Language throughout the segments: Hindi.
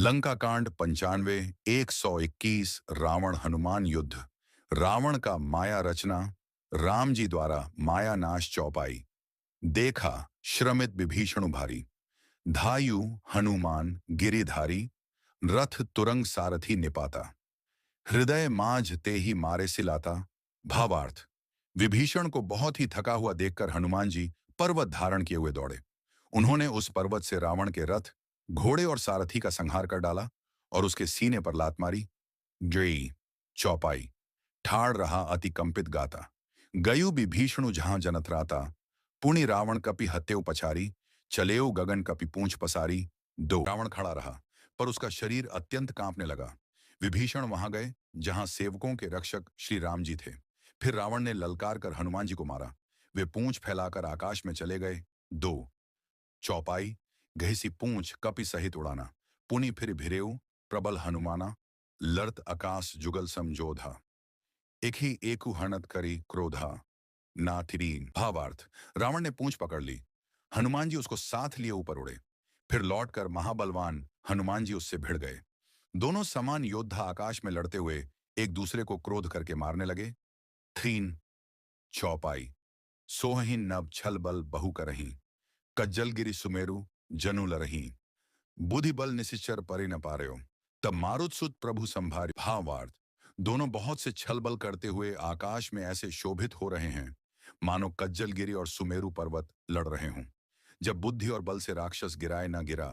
लंका कांड 95 121 रावण हनुमान युद्ध। रावण का माया रचना। राम जी द्वारा माया नाश चौपाई। देखा श्रमित विभीषण भारी। धायु हनुमान गिरिधारी। रथ तुरंग सारथी निपाता। हृदय माझ ते ही मारे सिलाता। भावार्थ। विभीषण को बहुत ही थका हुआ देखकर हनुमान जी पर्वत धारण किए हुए दौड़े। उन्होंने उस पर्वत से रावण के रथ, घोड़े और सारथी का संहार कर डाला और उसके सीने पर लात मारी। जय चौपाई। ठाड़ रहा अति कंपित गाता। गयु विभीषणु जहां जनत राता। पुनि रावण कपि हत्यो पछारी। चलेऊ गगन कपि पूंछ पसारी। दो रावण खड़ा रहा, पर उसका शरीर अत्यंत कांपने लगा। विभीषण वहां गए जहां सेवकों के रक्षक श्री राम जी थे। फिर रावण ने ललकार कर हनुमान जी को मारा। वे पूंछ फैलाकर आकाश में चले गए। दो चौपाई। घैसी पूंछ कपि सहित उड़ाना। पुनि फिर भिरेऊ प्रबल हनुमाना। लर्त आकाश जुगल समझोधा। एक ही एकु हनत करी क्रोधा। नाथिरीन। भावार्थ। रावण ने पूंछ पकड़ ली। हनुमान जी उसको साथ लिए ऊपर उड़े। फिर लौटकर महाबलवान हनुमान जी उससे भिड़ गए। दोनों समान योद्धा आकाश में लड़ते हुए एक दूसरे को क्रोध करके मारने लगे। थीन चौपाई। सोहहीन नभ छल बल बहु करहीं। कज्जल गिरि सुमेरु जनु लरहीं। बुद्धि बल निशिचर परि न पारयो। तब मारुत सुत प्रभु संभारी। भावार्थ। दोनों बहुत से छल बल करते हुए आकाश में ऐसे शोभित हो रहे हैं मानो कज्जल गिरी और सुमेरु पर्वत लड़ रहे हों। जब बुद्धि और बल से राक्षस गिराए न गिरा,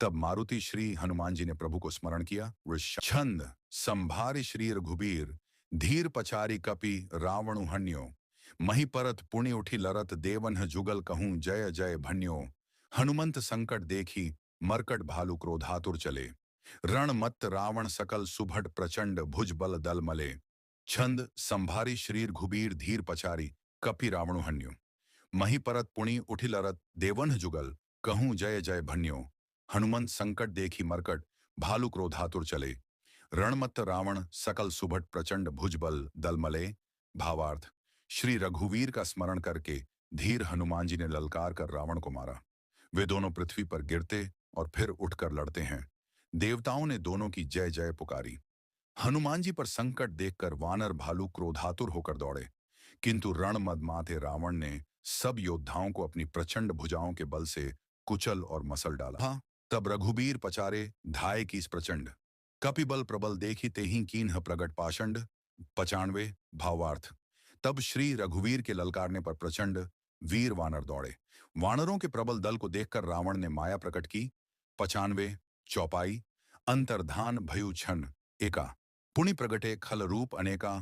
तब मारुति श्री हनुमान जी ने प्रभु को स्मरण किया। छंद संभारि श्री रघुबीर। धीर पचारी कपि रावणु हन्यो। मही परत पुण्य उठी लरत देवन जुगल कहूं जय जय भन्यो। हनुमंत संकट देखी मरकट भालु क्रोधातुर चले। रण मत्त रावण सकल सुभट प्रचंड भुज बल दल मले। छंद संभारी शरीर घुबीर धीर पचारी कपि रावणु हन्यो। मही परत पुणी उठी लरत देवन जुगल कहूं जय जय भन्यो। हनुमंत संकट देखी मरकट भालु क्रोधातुर चले। रणमत्त रावण सकल सुभट प्रचंड भुज बल दल मले। भावार्थ। श्री रघुवीर का स्मरण करके धीर हनुमान जी ने ललकार कर रावण को मारा। वे दोनों पृथ्वी पर गिरते और फिर उठकर लड़ते हैं। देवताओं ने दोनों की जय जय पुकारी। हनुमान जी पर संकट देखकर वानर भालू क्रोधातुर होकर दौड़े, किंतु रणमद माथे रावण ने सब योद्धाओं को अपनी प्रचंड भुजाओं के बल से कुचल और मसल डाला। हाँ, तब रघुबीर पचारे धाय की प्रचंड। कपिबल प्रबल देखी तेहि कीन्ह प्रगट पाषंड। 95 भावार्थ। तब श्री रघुवीर के ललकारने पर प्रचंड वीर वानर दौड़े। वानरों के प्रबल दल को देखकर रावण ने माया प्रकट की। 95 चौपाई। अंतर्धान भयु छन एका। पुनि प्रगटे खल रूप अनेका।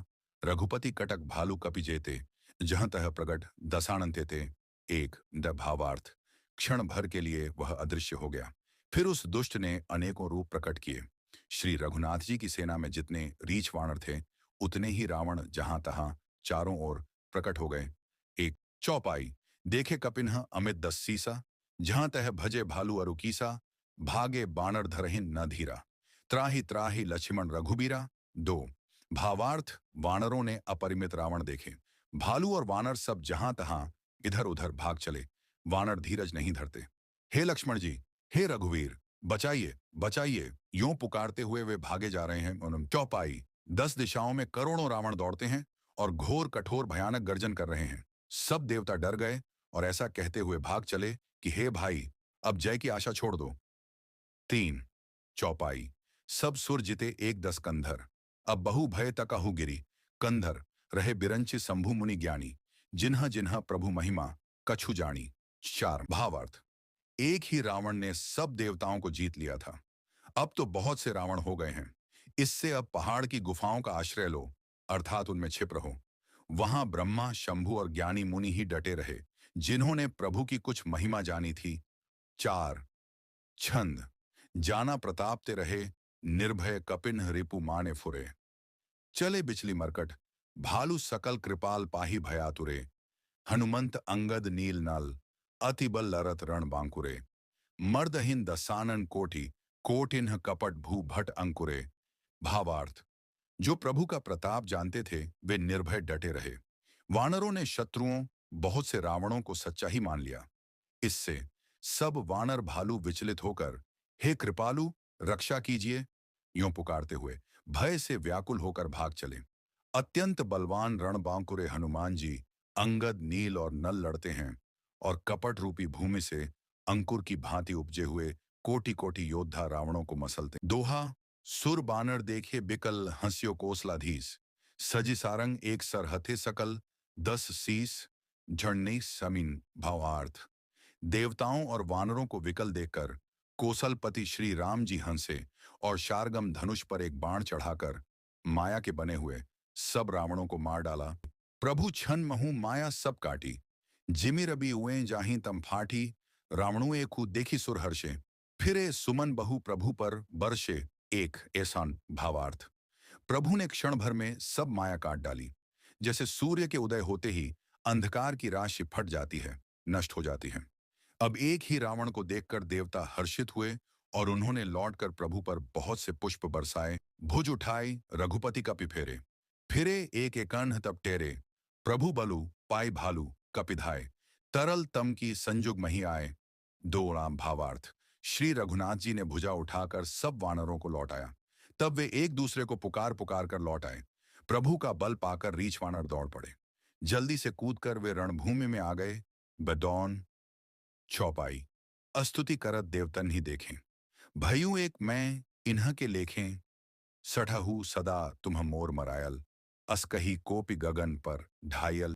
रघुपति कटक भालू कपि जेते। जहां तह प्रगट दसानंते थे। एक द भावार्थ। क्षण भर के लिए वह अदृश्य हो गया। फिर उस दुष्ट ने अनेकों रूप प्रकट किए। श्री रघुनाथ जी की सेना में जितने रीछ वानर थे, उतने ही रावण जहां तहां चारों ओर प्रकट हो गए। एक चौपाई। देखे कपिन्ह अमित दस सीसा। जहां तह भजे भालू अरुकीसा। भागे बानर धरहिन न धीरा। त्राहि त्राहि लक्ष्मण रघुबीरा। दो भावार्थ। वानरों ने अपरिमित रावण देखे। भालू और वानर सब जहां तहां इधर उधर भाग चले। वानर धीरज नहीं धरते। हे लक्ष्मण जी, हे रघुवीर, बचाइए बचाइए, यूं पुकारते हुए वे भागे जा रहे हैं। चौपाई। 10 दिशाओं में करोड़ों रावण दौड़ते हैं और घोर कठोर भयानक गर्जन कर रहे हैं। सब देवता डर गए और ऐसा कहते हुए भाग चले कि हे भाई, अब जय की आशा छोड़ दो। 3 चौपाई। सब सुर जिते एक दस कंधर। अब बहु भय तकाहु गिरी। कंधर रहे बिरंचि शंभु मुनि ज्ञानी। जिन्हा जिन्हा प्रभु महिमा कछु जानी। 4 भावार्थ। एक ही रावण ने सब देवताओं को जीत लिया था। अब तो बहुत से रावण हो गए हैं। इससे अब पहाड़ की गुफाओं का आश्रय लो, अर्थात उनमें छिप रहो। वहां ब्रह्मा शंभु और ज्ञानी मुनि ही डटे रहे, जिन्होंने प्रभु की कुछ महिमा जानी थी। 4 छंद जाना प्रतापते रहे। निर्भय कपिन्ह रिपु माने फुरे। चले बिचली मरकट भालू सकल कृपाल पाही भयातुरे। हनुमंत अंगद नील नल अति बल लरत रण बांकुरे। मर्दहीन दसानन कोटि कोटिन्ह कपट भू भट अंकुरे। भावार्थ। जो प्रभु का प्रताप जानते थे, वे निर्भय डटे रहे। वानरों ने शत्रुओं बहुत से रावणों को सच्चा ही मान लिया। इससे सब वानर भालू विचलित होकर, हे कृपालु, रक्षा कीजिए, यूं पुकारते हुए भय से व्याकुल होकर भाग चले। अत्यंत बलवान रणबांकुरे हनुमान जी अंगद, नील और नल लड़ते हैं और कपट रूपी भूमि से अंकुर की भांति उपजे हुए कोटि कोटि योद्धा रावणों को मसलते। दोहा, सुर बानर देखे बिकल हंस्यो कोसलाधीस, सजी सारंग एक सर हथे सकल, 10 शीस झड़नी समीन। भावार्थ, देवताओं और वानरों को विकल देखकर कोसलपति श्री राम जी हंसे और शारगम धनुष पर एक बाण चढ़ाकर माया के बने हुए सब रावणों को मार डाला। प्रभु छन महु माया सब काटी, जिमि रबी उए जाहि तम फाटी, रावणु एकु देखी सुर हर्षे, फिरे सुमन बहु प्रभु पर बरसे। एक ऐसान। भावार्थ, प्रभु ने क्षण भर में सब माया काट डाली। जैसे सूर्य के उदय होते ही अंधकार की राशि फट जाती है, नष्ट हो जाती है। अब एक ही रावण को देखकर देवता हर्षित हुए और उन्होंने लौटकर प्रभु पर बहुत से पुष्प बरसाए, भुज उठाई, रघुपति कपि फेरे, फिरे एक एकन्ह तब टेरे, प्रभु बलु पाई भालू कपिधाय, तरल तम की संजुग मही आए। दो राम। भावार्थ, श्री रघुनाथ जी ने भुजा उठाकर सब वानरों को लौटाया। तब वे एक दूसरे को पुकार पुकार कर लौट आए। प्रभु का बल पाकर रीछ वानर दौड़ पड़े। जल्दी से कूदकर वे रणभूमि में आ गए। बदौन चौपाई, अस्तुति करत देवतन ही देखें, भयू एक मैं इन्ह के लेखें, सठहु सदा तुम मोर मरायल, असकही कोपि गगन पर ढायल।